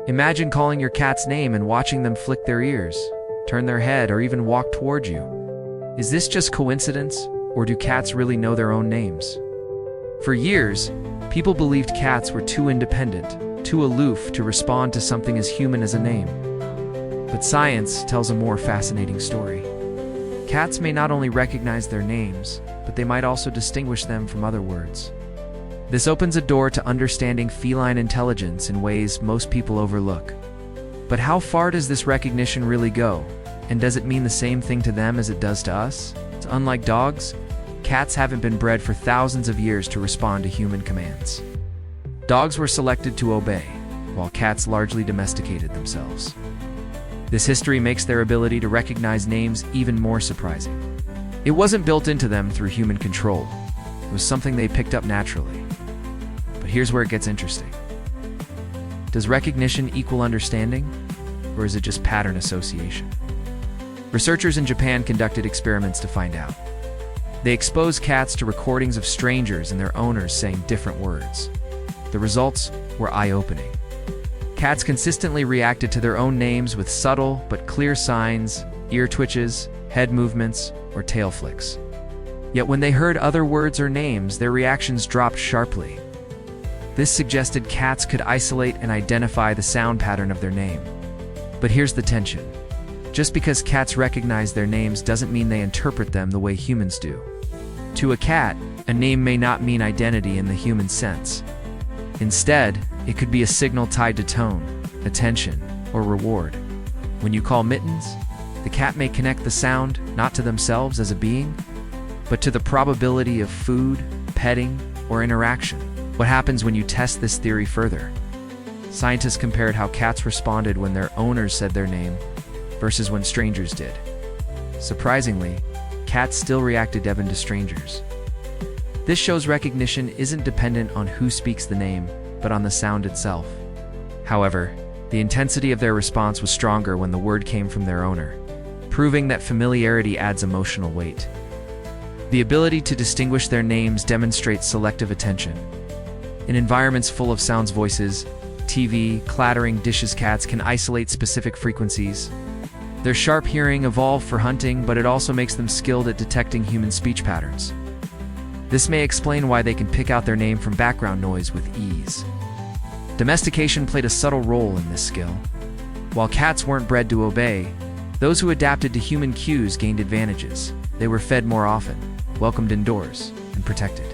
Imagine calling your cat's name and watching them flick their ears, turn their head, or even walk toward you. Is this just coincidence, or do cats really know their own names? For years, people believed cats were too independent, too aloof to respond to something as human as a name. But science tells a more fascinating story. Cats may not only recognize their names, but they might also distinguish them from other words. This opens a door to understanding feline intelligence in ways most people overlook. But how far does this recognition really go? And does it mean the same thing to them as it does to us? Unlike dogs, cats haven't been bred for thousands of years to respond to human commands. Dogs were selected to obey, while cats largely domesticated themselves. This history makes their ability to recognize names even more surprising. It wasn't built into them through human control. It was something they picked up naturally. But here's where it gets interesting. Does recognition equal understanding, or is it just pattern association? Researchers in Japan conducted experiments to find out. They exposed cats to recordings of strangers and their owners saying different words. The results were eye-opening. Cats consistently reacted to their own names with subtle but clear signs, ear twitches, head movements, or tail flicks. Yet when they heard other words or names, their reactions dropped sharply. This suggested cats could isolate and identify the sound pattern of their name. But here's the tension. Just because cats recognize their names doesn't mean they interpret them the way humans do. To a cat, a name may not mean identity in the human sense. Instead, it could be a signal tied to tone, attention, or reward. When you call Mittens, the cat may connect the sound not to themselves as a being, but to the probability of food, petting, or interaction. What happens when you test this theory further? Scientists compared how cats responded when their owners said their name versus when strangers did. Surprisingly, cats still reacted even to strangers. This shows recognition isn't dependent on who speaks the name, but on the sound itself. However, the intensity of their response was stronger when the word came from their owner, proving that familiarity adds emotional weight. The ability to distinguish their names demonstrates selective attention. In environments full of sounds, voices, TV, clattering dishes, cats can isolate specific frequencies. Their sharp hearing evolved for hunting, but it also makes them skilled at detecting human speech patterns. This may explain why they can pick out their name from background noise with ease. Domestication played a subtle role in this skill. While cats weren't bred to obey, those who adapted to human cues gained advantages. They were fed more often, welcomed indoors, and protected.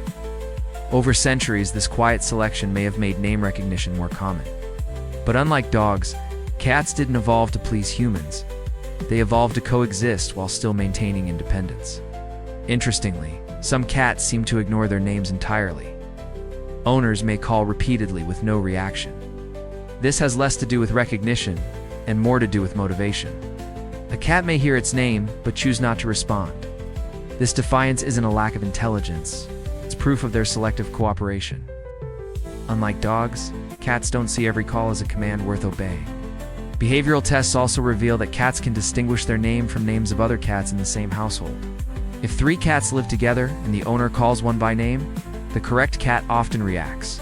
Over centuries, this quiet selection may have made name recognition more common. But unlike dogs, cats didn't evolve to please humans. They evolved to coexist while still maintaining independence. Interestingly, some cats seem to ignore their names entirely. Owners may call repeatedly with no reaction. This has less to do with recognition and more to do with motivation. A cat may hear its name but choose not to respond. This defiance isn't a lack of intelligence. It's proof of their selective cooperation. Unlike dogs, cats don't see every call as a command worth obeying. Behavioral tests also reveal that cats can distinguish their name from names of other cats in the same household. If 3 cats live together and the owner calls one by name, the correct cat often reacts.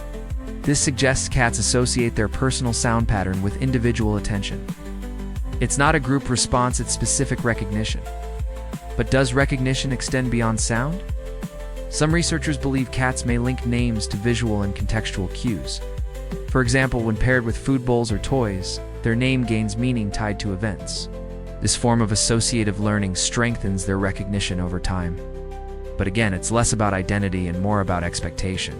This suggests cats associate their personal sound pattern with individual attention. It's not a group response, it's specific recognition. But does recognition extend beyond sound? Some researchers believe cats may link names to visual and contextual cues. For example, when paired with food bowls or toys, their name gains meaning tied to events. This form of associative learning strengthens their recognition over time. But again, it's less about identity and more about expectation.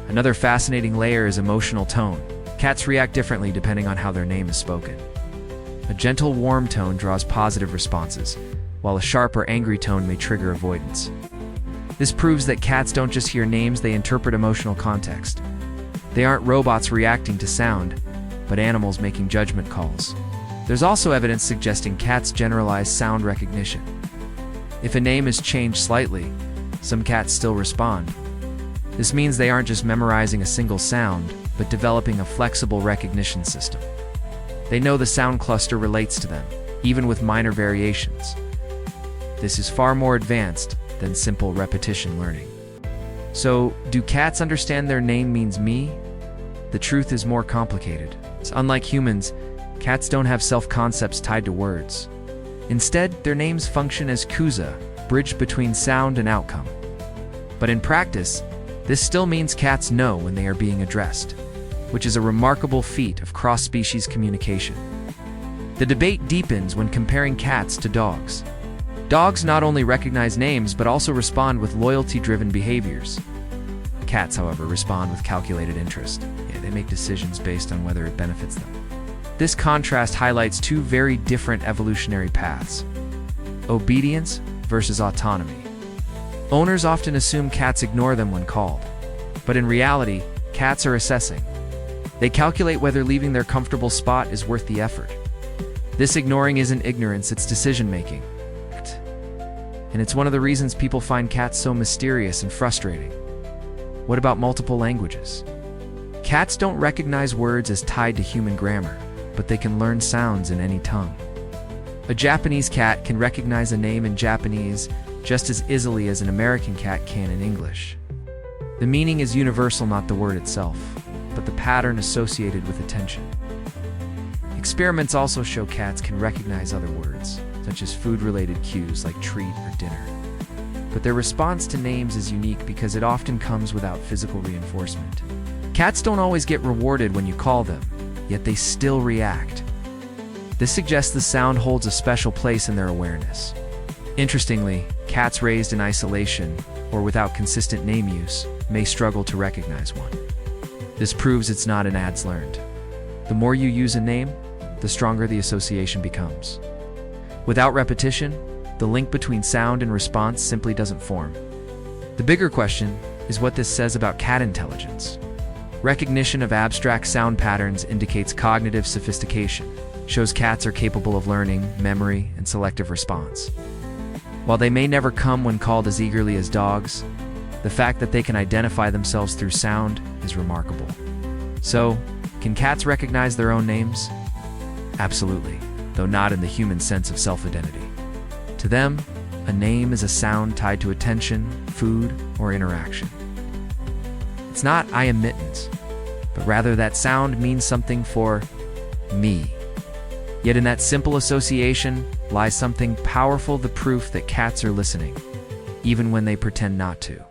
Another fascinating layer is emotional tone. Cats react differently depending on how their name is spoken. A gentle, warm tone draws positive responses, while a sharp or angry tone may trigger avoidance. This proves that cats don't just hear names, they interpret emotional context. They aren't robots reacting to sound, but animals making judgment calls. There's also evidence suggesting cats generalize sound recognition. If a name is changed slightly, some cats still respond. This means they aren't just memorizing a single sound, but developing a flexible recognition system. They know the sound cluster relates to them, even with minor variations. This is far more advanced than simple repetition learning. So, do cats understand their name means me? The truth is more complicated. Unlike humans, cats don't have self-concepts tied to words. Instead, their names function as kuza, bridged between sound and outcome. But in practice, this still means cats know when they are being addressed, which is a remarkable feat of cross-species communication. The debate deepens when comparing cats to dogs. Dogs not only recognize names but also respond with loyalty-driven behaviors. Cats, however, respond with calculated interest. They make decisions based on whether it benefits them. This contrast highlights two very different evolutionary paths: obedience versus autonomy. Owners often assume cats ignore them when called, but in reality, cats are assessing. They calculate whether leaving their comfortable spot is worth the effort. This ignoring isn't ignorance, it's decision-making. And it's one of the reasons people find cats so mysterious and frustrating. What about multiple languages? Cats don't recognize words as tied to human grammar, but they can learn sounds in any tongue. A Japanese cat can recognize a name in Japanese just as easily as an American cat can in English. The meaning is universal, not the word itself, but the pattern associated with attention. Experiments also show cats can recognize other words, such as food-related cues like treat or dinner. But their response to names is unique because it often comes without physical reinforcement. Cats don't always get rewarded when you call them, yet they still react. This suggests the sound holds a special place in their awareness. Interestingly, cats raised in isolation or without consistent name use may struggle to recognize one. This proves it's not an ad's learned. The more you use a name, the stronger the association becomes. Without repetition, the link between sound and response simply doesn't form. The bigger question is what this says about cat intelligence. Recognition of abstract sound patterns indicates cognitive sophistication, shows cats are capable of learning, memory, and selective response. While they may never come when called as eagerly as dogs, the fact that they can identify themselves through sound is remarkable. So, can cats recognize their own names? Absolutely, though not in the human sense of self-identity. To them, a name is a sound tied to attention, food, or interaction. It's not "I am Mittens," but rather that sound means something for me. Yet in that simple association lies something powerful, the proof that cats are listening, even when they pretend not to.